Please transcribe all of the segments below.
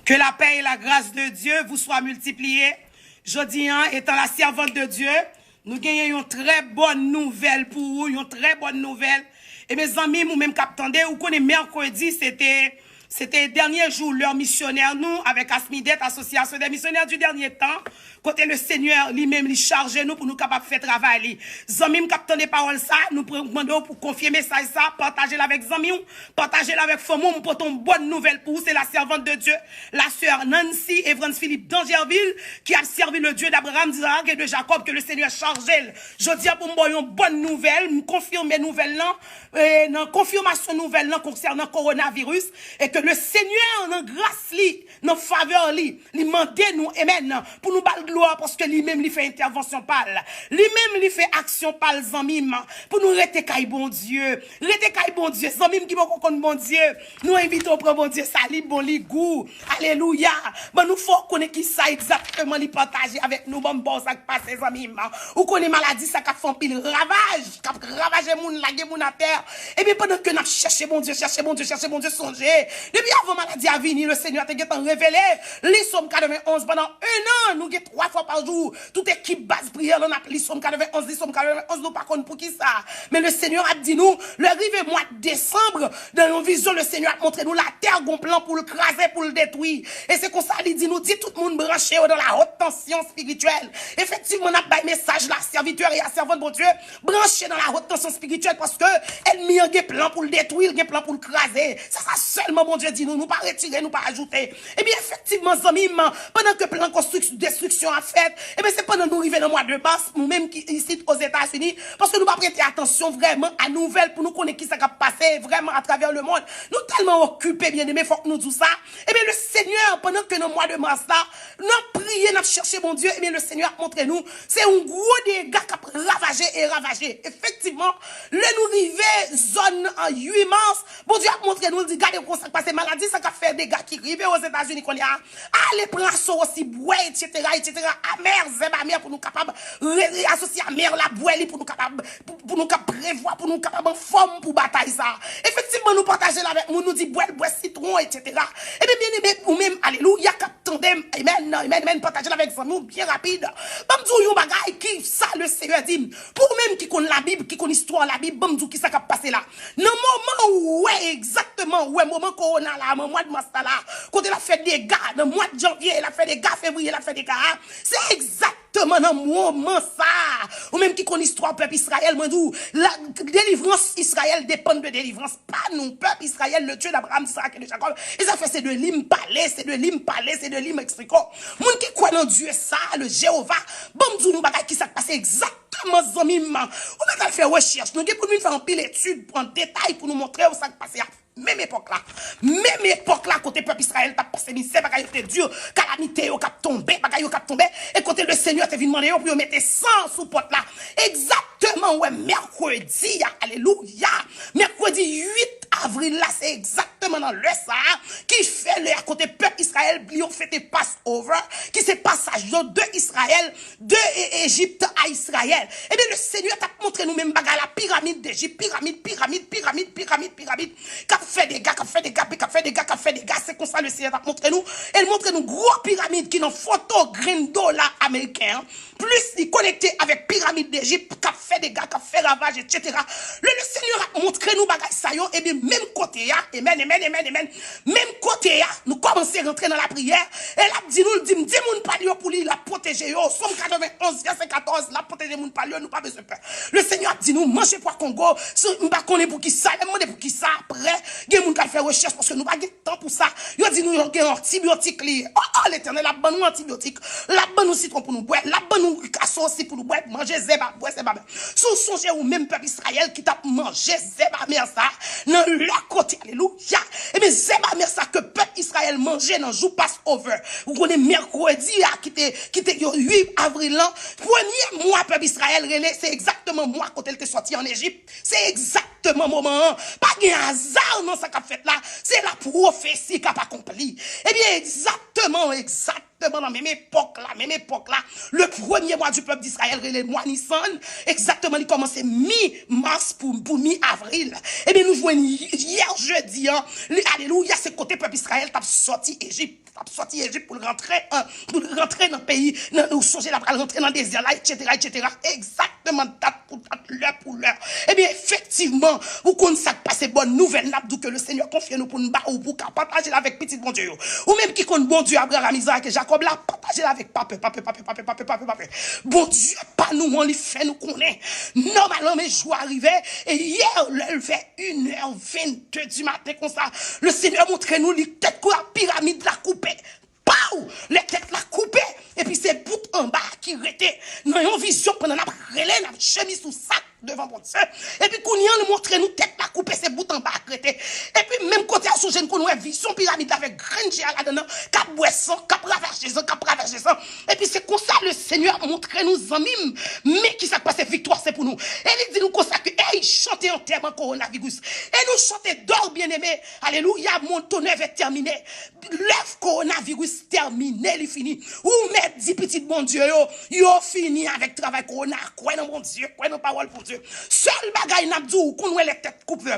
Que la paix et la grâce de Dieu vous soient multipliées. Jodi, étant la servante de Dieu, nous gagnons une très bonne nouvelle pour vous, une très bonne nouvelle. Et mes amis, vous même qu'attendez, vous connaissez mercredi, c'était dernier jour, leur missionnaire, nous, avec Asmidet, Association des missionnaires du dernier temps, côté le Seigneur lui-même, lui charge nous pour nous capables de faire travail. Zamim, captant des paroles ça, nous demandons pour confirmer ça et ça, partagez-la avec Zamim, partagez-la avec Fomou, pour une bonne nouvelle pour vous, c'est la servante de Dieu, la sœur Nancy Evans Philippe d'Angerville, qui a servi le Dieu d'Abraham, d'Isaac et de Jacob, que le Seigneur charge elle. Je dis pour moi une bonne nouvelle, me confirmer nouvelle là, une confirmation nouvelle là concernant coronavirus, et que le Seigneur, dans grâce li, dans faveur li mande nous, amen, pour nous battre gloire, parce que lui-même, lui fait intervention pâle. Lui-même, lui fait action pâle, zamim, pour nous rester caille bon Dieu. Rester caille bon Dieu. Zamim qui va connaître bon Dieu. Nous invitons pour bon Dieu, ça li bon li goût. Alléluia. Ben, nous faut connaître qui ça exactement, li partager avec nous, bon ça qui passe, zamim. Ou connaît maladie, ça qui fait un pile ravage, qui ravage moun, la moun à terre. Et bien, pendant que nous cherchons bon Dieu, songez. Depuis avant maladie à venir, le Seigneur t'a révélé. Les sommes 91 pendant un an, nous avons 3 fois par jour. Toute équipe base prière, on a les sommes 91, les sommes 91, nous par contre pour qui ça. Mais le Seigneur a dit nous, le rive mois de décembre, dans nos visions, le Seigneur a montré nous la terre gon plan pour le craser, pour le détruire. Et c'est comme ça, il dit nous, dit tout le monde branché dans la haute tension spirituelle. Effectivement, on a un message la serviteur et la servante de Dieu, branché dans la haute tension spirituelle parce que elle mis un plan pour le détruire, un plan pour le craser. Ça seulement, mon Dieu dit nous pas retirer, nous pas ajouter. Et bien, effectivement, zamim, pendant que plan destruction a fait, et bien, c'est pendant nous arriver dans le mois de mars, nous-mêmes ici aux États-Unis, parce que nous pas prêter attention vraiment à nouvelles pour nous connaître qui ça va passer vraiment à travers le monde. Nous tellement occupés, bien aimés, faut que nous disons ça. Et bien, le Seigneur, pendant que dans le mois de mars là, nous prions, nous cherchons mon Dieu, et bien, le Seigneur a montré nous, c'est un gros dégât qui a ravagé. Effectivement, le nous arriver zone en 8 mars, bon Dieu a montré nous, il dit, regardez comment ça passe, maladie, ça a fait des gars qui arrivent aux États-Unis qu'on y a. Allez, prendre aussi, boire, etc. Amer, zéba, mère, pour nous capables, associer à mère, la boire, pour nous capables, pour nous capables prévoir, pour nous capables en forme pour bataille ça. Effectivement, nous partager avec nous, nous dit boire, citron, etc. Et bien, bien aimé, ou même, alléluia, tandem, amen, partager avec nous, bien rapide. Bamdou, yon bagay, qui ça, le Seigneur dit, pour même qui connaît la Bible, qui connaît l'histoire, la Bible, bamdou, qui ça qui a passé là. Dans le moment où, ouais, exactement, ouais, moment corona là, mois de mars là, quand elle a fait des gars, dans le mois de janvier, elle a fait des gars, février, elle a fait des gars, c'est exactement dans le moment ça, ou même qui connaît l'histoire, peuple Israël, moi, d'où, la délivrance Israël dépend de délivrance, pas nous, peuple Israël, le Dieu d'Abraham, d'Isaac et de Jacob, et ça fait, c'est de l'hymne parler, c'est de l'hymne expliquer. Moun qui croit dans Dieu ça, le Jéhovah, bon, nous bagay qui s'est passé exactement, zamim, on a fait recherche, nous avons faire un pile étude, prendre détail pour nous montrer où ça passé. Même époque là, côté peuple Israël, t'as passé misère, bagay était dur, calamité, au cap tombé, et côté le Seigneur t'es venu demander pour mettre 100 sous porte là. Exactement, ouais, mercredi, alléluia, mercredi 8 avril là, c'est exactement dans le ça, qui fait le côté peuple Israël, ils ont fait des Passover, qui c'est passage de Israël, de Égypte à Israël. Et bien le Seigneur t'a montré nous-mêmes bagay la pyramide d'Égypte, pyramide, qu'a fait des gars, c'est comme ça le Seigneur t'a montré nous. Elle montre nous gros pyramide qui dans photo green dollar américain, plus il connecté avec pyramide d'Égypte, qu'a fait des gars, qu'a fait ravage, etc. Le Seigneur a montré nous bagay ça yo, et bien même côté ya, amen, même côté ya, nous commençons à rentrer dans la prière, et là dit moun pa yo pour lui la protéger yo, Somme 91 verset 14, la protéger moun pa yo, nous pas besoin peur. Le Seigneur a dit nous manger pour Congo, m'pa connait pour qui ça, demande pour qui ça après, gen moun ka faire recherche parce que nous pas de temps pour ça. Yo dit nous yon gen antibiotique li. Oh l'Éternel la ban nous antibiotique, la ban nous citron pour nous boire, la ban nous casson aussi pour nous boire, manger zeba, boire zeba. Sous songez ou même peuple Israël qui t'a mangé zeba mer ça dans leur côté, alléluia. Et bien zeba mer ça que peuple Israël mangeait dans jour Passover. Vous connaissez mercredi qui était 8 avril là, premier mois peuple Israël relais, c'est exactement moi quand elle était sorti en Égypte. C'est exactement moment. Pas de hasard dans ce qu'a fait là, c'est la prophétie qu'a accompli. Eh bien exactement Dans la même époque là, le premier mois du peuple d'Israël, le mois Nissan, exactement, il commençait mi-mars pour mi-avril. Eh bien, nous voyons hier jeudi, hein, alléluia, c'est côté peuple d'Israël, t'as sorti Égypte pour rentrer dans le pays, nous songer la rentrer dans le désert là, etc. Exactement, date l'heure pour l'heure. Eh bien, effectivement, vous connaissez ça passe bonne nouvelle, n'a que le Seigneur confie nous pour nous battre ou pour partager avec petit bon Dieu. Ou même qui compte bon Dieu, Abraham, Isaac et Jacob là, partager avec papa. Bon Dieu, pas nous, on les fait nous connaître. Normalement, mes jours arrivaient, et hier, il fait 1h22 du matin comme ça, le Seigneur montre nous les têtes que la pyramide la coupée. Pau! Les têtes la coupée. Et puis c'est bout en bas qui rétait. Dans une vision pendant la relais, la chemise sous sac devant mon Dieu. Et puis qu'on y a montre nous tête la coupée, c'est bout en bas qui rétait. Et puis même côté à sous-jeune qu'on a vision pyramide avec grain de là-dedans, cap boisson, cap ravager ça. Et puis c'est comme ça le Seigneur montre nous amis, mais qui s'est passé victoire c'est pour nous. Et il dit nous comme ça que hey, chantez en terme coronavirus. Et nous chantez d'or bien-aimé. Alléluia, mon tonnerre est terminé. L'œuvre coronavirus terminé, il finit. Ou mettre 10 petits bon Dieu, yo fini avec travail corona. Quoi non bon Dieu, quoi non parole pour Dieu. Seul bagay n'a dit qu'on les têtes coupées.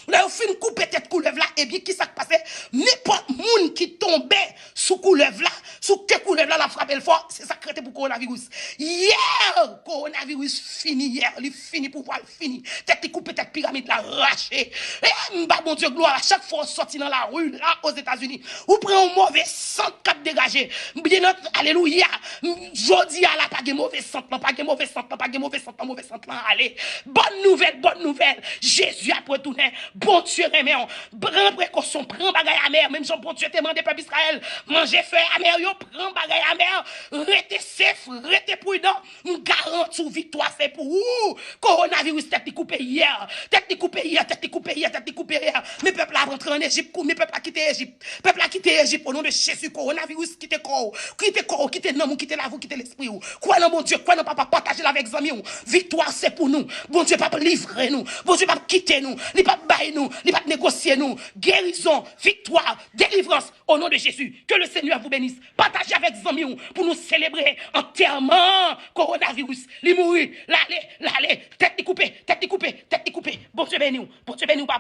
Là, fin couper tête couleuvre là, et bien qui s'est passé? N'importe monde qui tombait sous couleuvre là, sous que couleuvre là, la frappe le fort, c'est ça créé pour coronavirus. Hier, coronavirus fini hier, il fini pour voir fini. Tête coupée, tête pyramide là, raché. Et bon Dieu, gloire, à chaque fois on sortit dans la rue là aux États-Unis, ou prend un mauvais sang cap dégagé. Bien notre alléluia. Jodi à la pas de mauvais sang, mauvais sang, allez. Bonne nouvelle. Jésus a retourné. Bon Dieu remet on. Prends précaution, prends bagaille amer, même si bon Dieu te demandé peuple Israël, manger fait amer yo, prends bagaille amer, restez safe, restez prudent, garantis victoire c'est pour vous. Coronavirus tête coupé hier. Mais peuple a rentré en Égypte, mais peuple a quitté Égypte au nom de Jésus. Coronavirus quitte corps, quitte nom, quitte la vous, quitte l'esprit. Quoi non mon Dieu, quoi non papa partager avec amis. Victoire c'est pour nous. Bon Dieu pas livrer nous. Bon Dieu pas quitter nous, il pas bailler nous, il pas négocier nous. Guérison, victoire, délivrance au nom de Jésus. Que le Seigneur vous bénisse. Partagez avec amis pour nous célébrer enterrement coronavirus. Li mourir, l'aller, tête coupée. Bon Dieu béni.